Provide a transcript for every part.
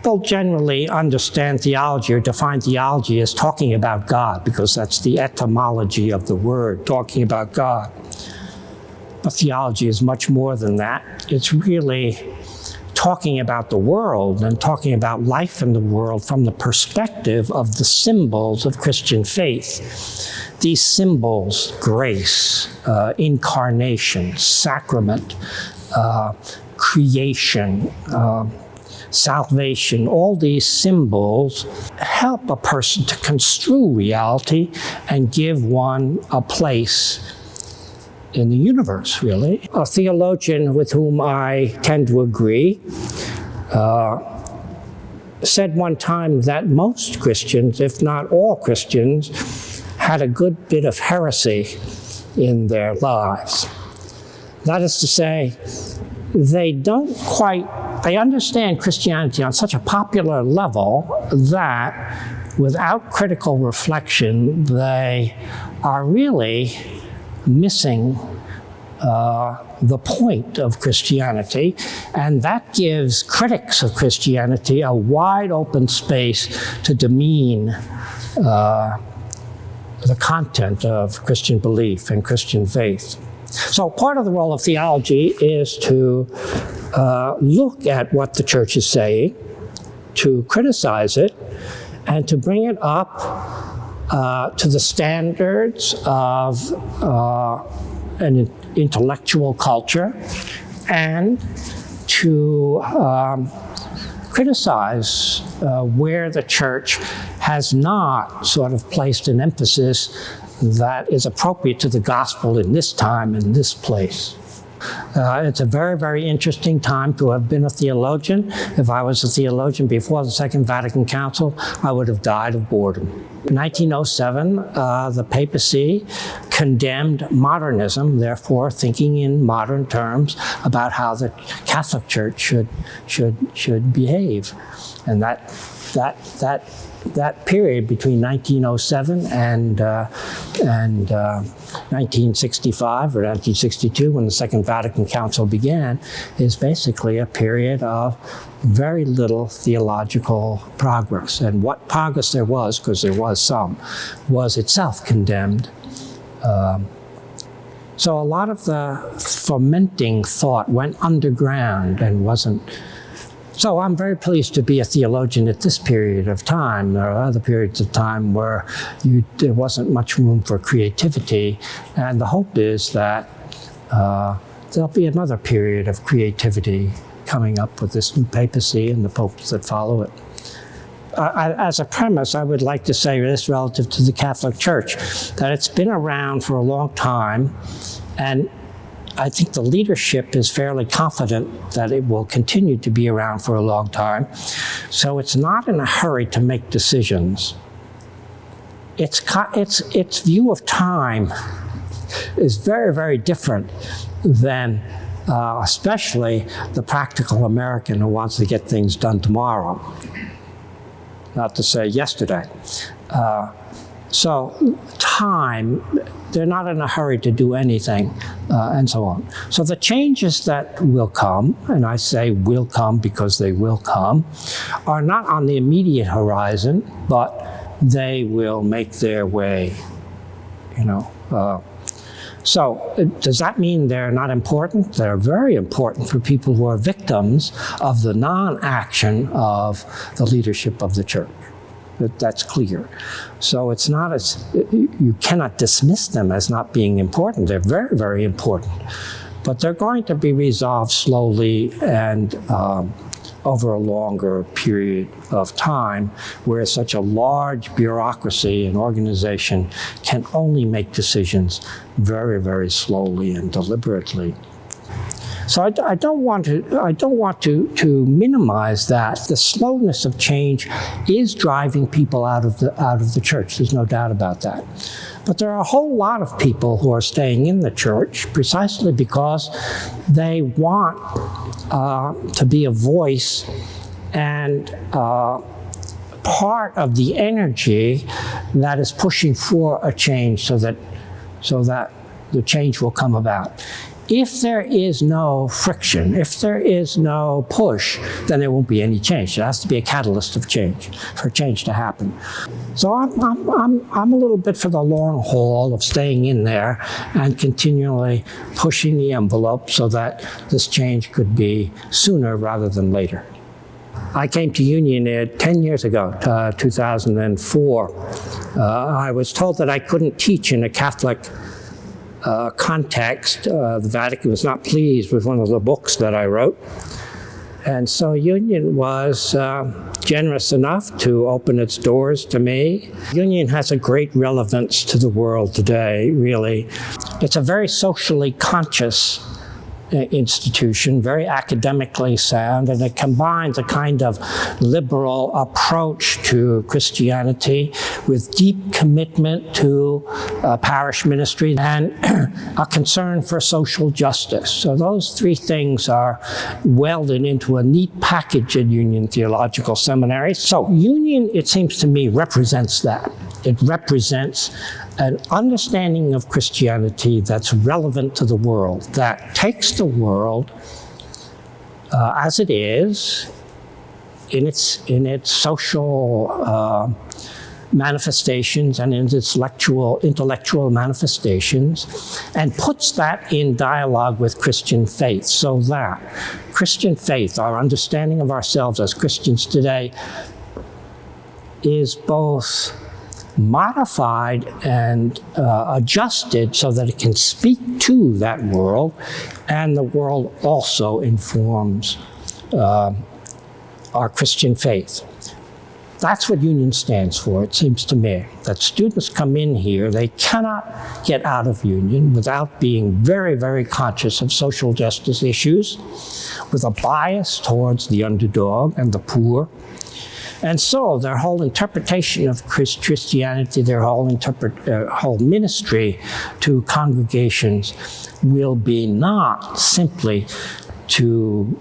People generally understand theology or define theology as talking about God, because that's the etymology of the word, talking about God. But theology is much more than that. It's really talking about the world and talking about life in the world from the perspective of the symbols of Christian faith. These symbols, grace, incarnation, sacrament, creation, salvation, all these symbols help a person to construe reality and give one a place in the universe, really. A theologian with whom I tend to agree said one time that most Christians, if not all Christians, had a good bit of heresy in their lives. That is to say, they understand Christianity on such a popular level that without critical reflection, they are really missing the point of Christianity, and that gives critics of Christianity a wide open space to demean the content of Christian belief and Christian faith. So part of the role of theology is to look at what the church is saying, to criticize it, and to bring it up to the standards of an intellectual culture, and to criticize where the church has not sort of placed an emphasis that is appropriate to the gospel in this time, in this place. It's a very, very interesting time to have been a theologian. If I was a theologian before the Second Vatican Council, I would have died of boredom. In 1907, the papacy condemned modernism, therefore thinking in modern terms about how the Catholic Church should behave. And that period between 1907 and 1965 or 1962, when the Second Vatican Council began, is basically a period of very little theological progress. And what progress there was, because there was some, was itself condemned. So a lot of the fermenting thought went underground and wasn't. So I'm very pleased to be a theologian at this period of time. There are other periods of time where there wasn't much room for creativity, and the hope is that there'll be another period of creativity coming up with this new papacy and the popes that follow it. As a premise, I would like to say this relative to the Catholic Church, that it's been around for a long time, and I think the leadership is fairly confident that it will continue to be around for a long time. So it's not in a hurry to make decisions. Its view of time is very, very different than especially the practical American who wants to get things done tomorrow, not to say yesterday. So time, they're not in a hurry to do anything, and so on. So the changes that will come, and I say will come because they will come, are not on the immediate horizon, but they will make their way, So does that mean they're not important? They're very important for people who are victims of the non-action of the leadership of the church. That's clear. So it's not you cannot dismiss them as not being important. They're very, very important. But they're going to be resolved slowly and over a longer period of time, where such a large bureaucracy and organization can only make decisions very, very slowly and deliberately. So I don't want to minimize that. The slowness of change is driving people out of the church. There's no doubt about that. But there are a whole lot of people who are staying in the church precisely because they want to be a voice and part of the energy that is pushing for a change, so that the change will come about. If there is no friction, if there is no push, then there won't be any change. There has to be a catalyst of change for change to happen. So I'm a little bit for the long haul of staying in there and continually pushing the envelope so that this change could be sooner rather than later. I came to Union 10 years ago, 2004. I was told that I couldn't teach in a Catholic context. The Vatican was not pleased with one of the books that I wrote. And so Union was generous enough to open its doors to me. Union has a great relevance to the world today, really. It's a very socially conscious institution, very academically sound, and it combines a kind of liberal approach to Christianity with deep commitment to parish ministry and a concern for social justice. So those three things are welded into a neat package at Union Theological Seminary. So Union, it seems to me, represents that. It represents an understanding of Christianity that's relevant to the world, that takes the world as it is, in its social manifestations and in its intellectual manifestations, and puts that in dialogue with Christian faith, so that Christian faith, our understanding of ourselves as Christians today, is both modified and adjusted so that it can speak to that world, and the world also informs our Christian faith. That's what Union stands for, it seems to me, that students come in here, they cannot get out of Union without being very, very conscious of social justice issues, with a bias towards the underdog and the poor. And so their whole interpretation of Christianity, their whole ministry to congregations will be not simply to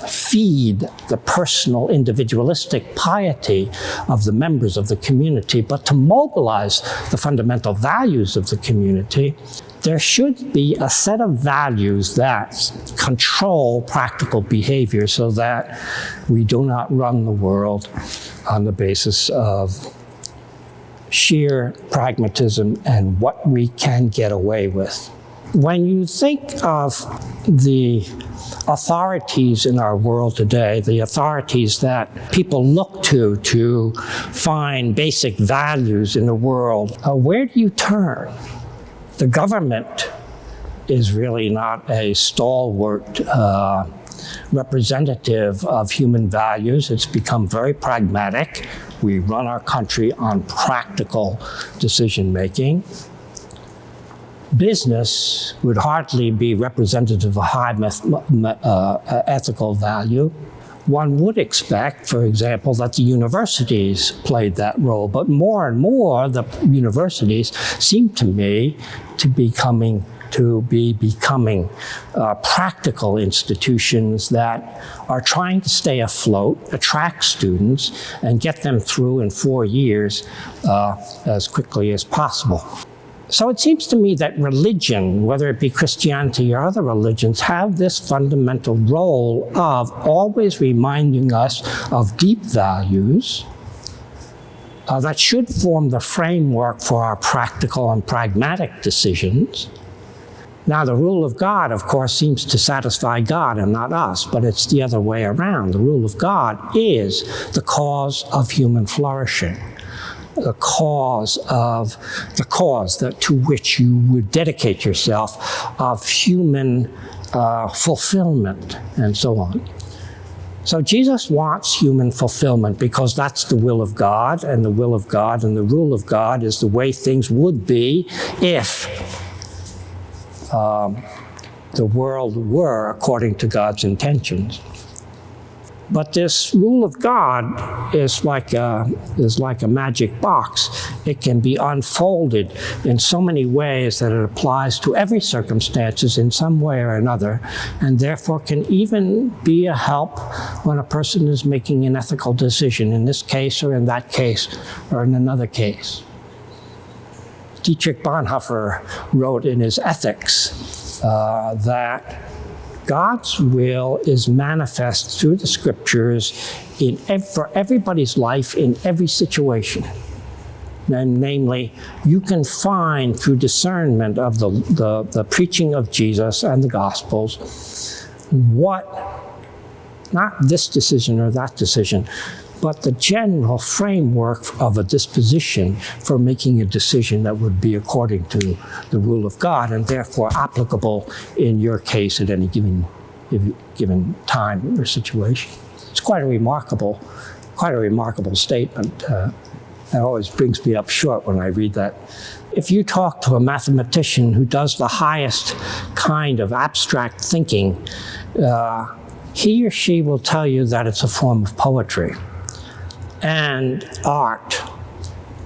feed the personal, individualistic piety of the members of the community, but to mobilize the fundamental values of the community. There should be a set of values that control practical behavior so that we do not run the world on the basis of sheer pragmatism and what we can get away with. When you think of the authorities in our world today, the authorities that people look to find basic values in the world, where do you turn? The government is really not a stalwart representative of human values. It's become very pragmatic. We run our country on practical decision-making. Business would hardly be representative of high ethical value. One would expect, for example, that the universities played that role, but more and more the universities seem to me to be becoming practical institutions that are trying to stay afloat, attract students, and get them through in 4 years as quickly as possible. So it seems to me that religion, whether it be Christianity or other religions, have this fundamental role of always reminding us of deep values that should form the framework for our practical and pragmatic decisions. Now, the rule of God, of course, seems to satisfy God and not us, but it's the other way around. The rule of God is the cause of human flourishing. The cause to which you would dedicate yourself of human fulfillment and so on. So Jesus wants human fulfillment because that's the will of God, and the will of God and the rule of God is the way things would be if the world were according to God's intentions. But this rule of God is like a magic box. It can be unfolded in so many ways that it applies to every circumstances in some way or another, and therefore can even be a help when a person is making an ethical decision, in this case or in that case or in another case. Dietrich Bonhoeffer wrote in his Ethics that God's will is manifest through the scriptures for everybody's life in every situation. And namely, you can find through discernment of the preaching of Jesus and the Gospels not this decision or that decision, but the general framework of a disposition for making a decision that would be according to the rule of God and therefore applicable in your case at any given time or situation. It's quite a remarkable statement. That always brings me up short when I read that. If you talk to a mathematician who does the highest kind of abstract thinking, he or she will tell you that it's a form of poetry and art,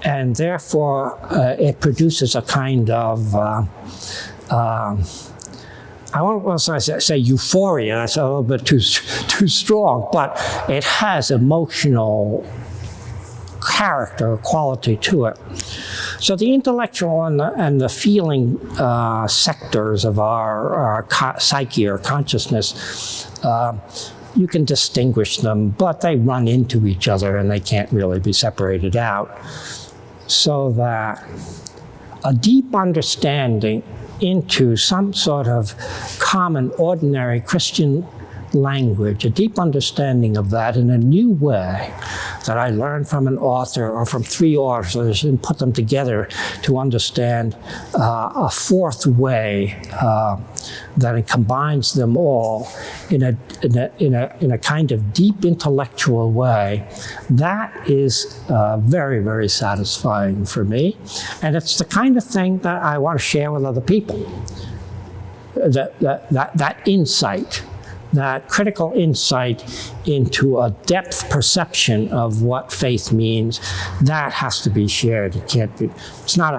and therefore it produces a kind of, I won't want to say euphoria, that's a little bit too strong, but it has emotional character, quality to it. So the intellectual and the feeling sectors of our psyche or consciousness, you can distinguish them, but they run into each other and they can't really be separated out. So that a deep understanding into some sort of common, ordinary Christian language, a deep understanding of that in a new way that I learned from an author or from three authors and put them together to understand a fourth way that it combines them all in a kind of deep intellectual way. That is very, very satisfying for me. And it's the kind of thing that I want to share with other people. That insight, that critical insight into a depth perception of what faith means, that has to be shared. It can't be. It's not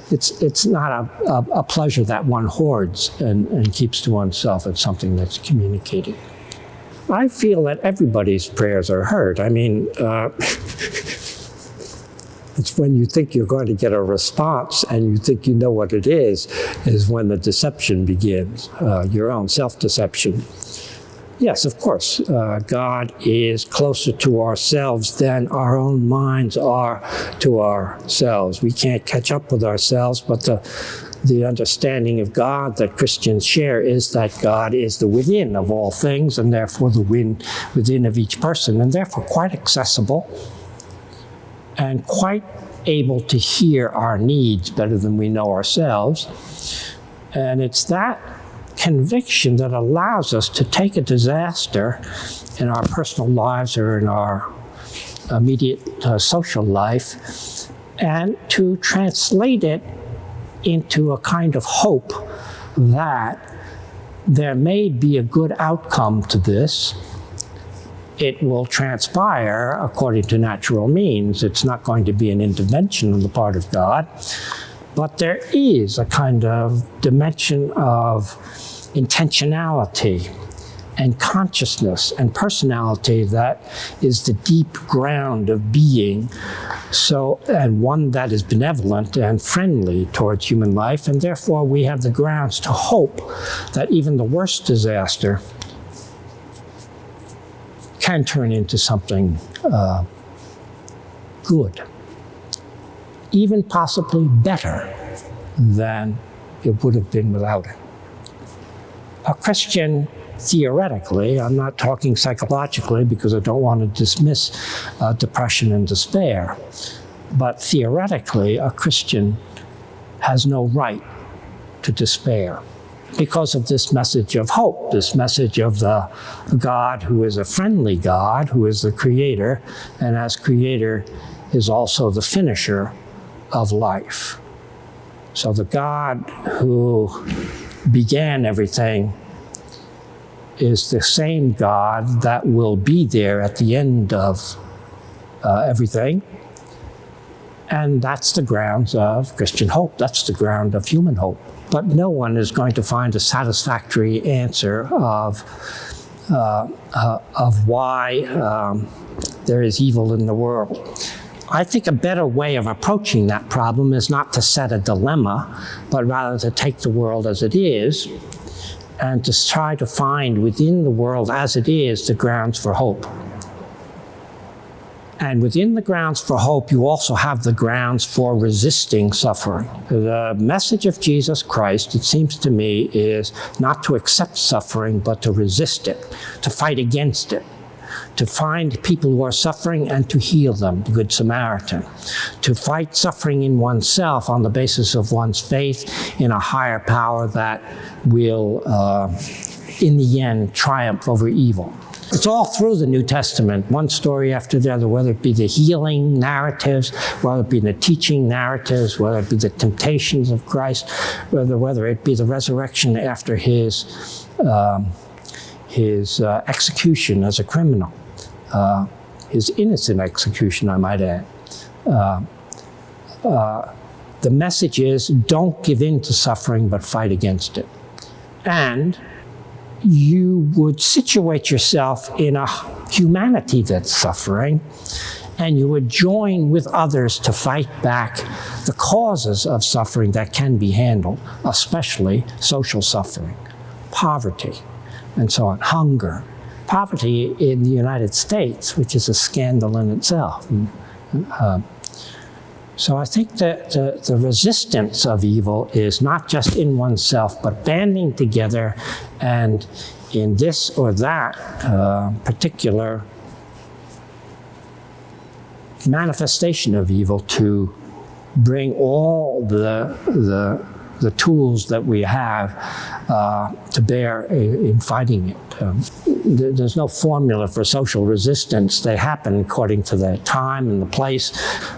a pleasure that one hoards and keeps to oneself. It's something that's communicated. I feel that everybody's prayers are heard. I mean, it's when you think you're going to get a response and you think you know what it is when the deception begins, your own self-deception. Yes, of course, God is closer to ourselves than our own minds are to ourselves. We can't catch up with ourselves, but the understanding of God that Christians share is that God is the within of all things and therefore the within of each person, and therefore quite accessible and quite able to hear our needs better than we know ourselves. And it's that conviction that allows us to take a disaster in our personal lives or in our immediate social life and to translate it into a kind of hope that there may be a good outcome to this. It will transpire according to natural means. It's not going to be an intervention on the part of God, but there is a kind of dimension of intentionality and consciousness and personality that is the deep ground of being, and one that is benevolent and friendly towards human life, and therefore we have the grounds to hope that even the worst disaster can turn into something good, even possibly better than it would have been without it. A Christian, theoretically, I'm not talking psychologically because I don't want to dismiss depression and despair, but theoretically, a Christian has no right to despair because of this message of hope, this message of the God who is a friendly God, who is the creator, and as creator is also the finisher of life. So the God who began everything is the same God that will be there at the end of everything. And that's the grounds of Christian hope. That's the ground of human hope. But no one is going to find a satisfactory answer of why there is evil in the world. I think a better way of approaching that problem is not to set a dilemma, but rather to take the world as it is and to try to find within the world as it is the grounds for hope. And within the grounds for hope, you also have the grounds for resisting suffering. The message of Jesus Christ, it seems to me, is not to accept suffering, but to resist it, to fight against it, to find people who are suffering and to heal them, the Good Samaritan, to fight suffering in oneself on the basis of one's faith in a higher power that will, in the end, triumph over evil. It's all through the New Testament, one story after the other, whether it be the healing narratives, whether it be the teaching narratives, whether it be the temptations of Christ, whether it be the resurrection after his execution as a criminal, his innocent execution, I might add. The message is, don't give in to suffering, but fight against it. And you would situate yourself in a humanity that's suffering, and you would join with others to fight back the causes of suffering that can be handled, especially social suffering, poverty, and so on, hunger. Poverty in the United States, which is a scandal in itself. So I think that the resistance of evil is not just in oneself, but banding together and in this or that particular manifestation of evil to bring all the tools that we have to bear in fighting it. There's no formula for social resistance. They happen according to the time and the place.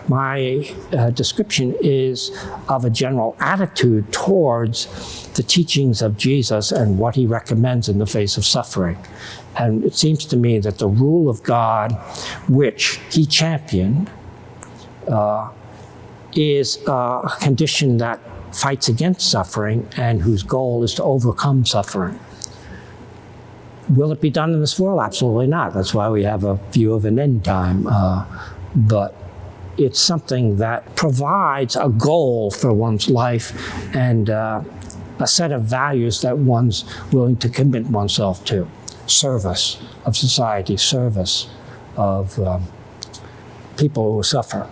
My description is of a general attitude towards the teachings of Jesus and what he recommends in the face of suffering. And it seems to me that the rule of God, which he championed, is a condition that fights against suffering and whose goal is to overcome suffering. Will it be done in this world? Absolutely not. That's why we have a view of an end time. But it's something that provides a goal for one's life and a set of values that one's willing to commit oneself to. Service of society, service of people who suffer.